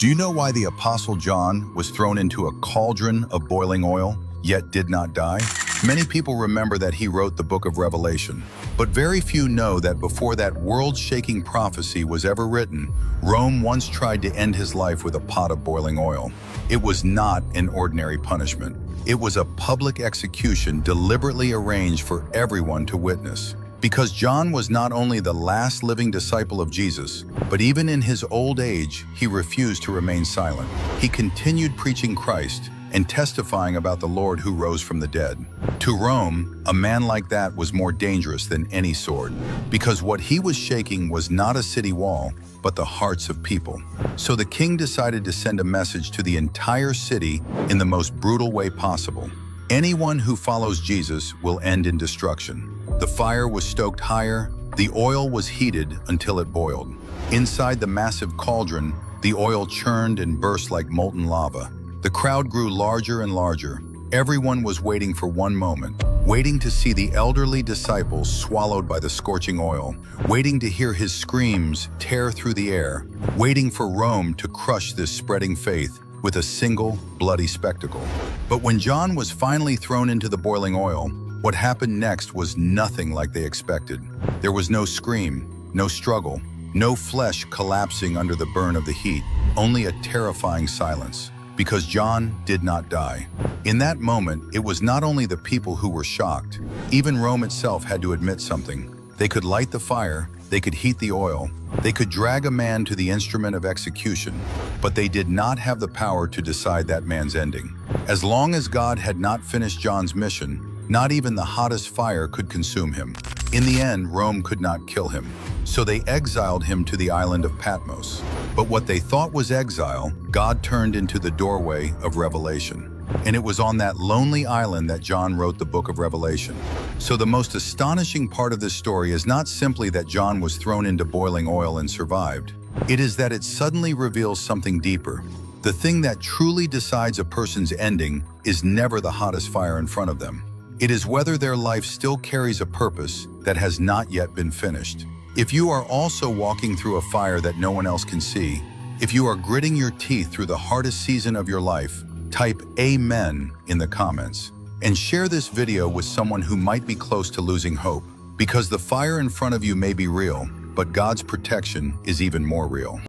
Do you know why the Apostle John was thrown into a cauldron of boiling oil, yet did not die? Many people remember that he wrote the book of Revelation, but very few know that before that world-shaking prophecy was ever written, Rome once tried to end his life with a pot of boiling oil. It was not an ordinary punishment. It was a public execution deliberately arranged for everyone to witness. Because John was not only the last living disciple of Jesus, but even in his old age, he refused to remain silent. He continued preaching Christ and testifying about the Lord who rose from the dead. To Rome, a man like that was more dangerous than any sword, because what he was shaking was not a city wall, but the hearts of people. So the king decided to send a message to the entire city in the most brutal way possible. Anyone who follows Jesus will end in destruction. The fire was stoked higher, the oil was heated until it boiled. Inside the massive cauldron, the oil churned and burst like molten lava. The crowd grew larger and larger. Everyone was waiting for one moment, waiting to see the elderly disciples swallowed by the scorching oil, waiting to hear his screams tear through the air, waiting for Rome to crush this spreading faith with a single bloody spectacle. But when John was finally thrown into the boiling oil, what happened next was nothing like they expected. There was no scream, no struggle, no flesh collapsing under the burn of the heat, only a terrifying silence. Because John did not die. In that moment, it was not only the people who were shocked. Even Rome itself had to admit something. They could light the fire, they could heat the oil, they could drag a man to the instrument of execution, but they did not have the power to decide that man's ending. As long as God had not finished John's mission, not even the hottest fire could consume him. In the end, Rome could not kill him, so they exiled him to the island of Patmos. But what they thought was exile, God turned into the doorway of revelation. And it was on that lonely island that John wrote the book of Revelation. So the most astonishing part of this story is not simply that John was thrown into boiling oil and survived. It is that it suddenly reveals something deeper. The thing that truly decides a person's ending is never the hottest fire in front of them. It is whether their life still carries a purpose that has not yet been finished. If you are also walking through a fire that no one else can see, if you are gritting your teeth through the hardest season of your life, type Amen in the comments and share this video with someone who might be close to losing hope, because the fire in front of you may be real, but God's protection is even more real.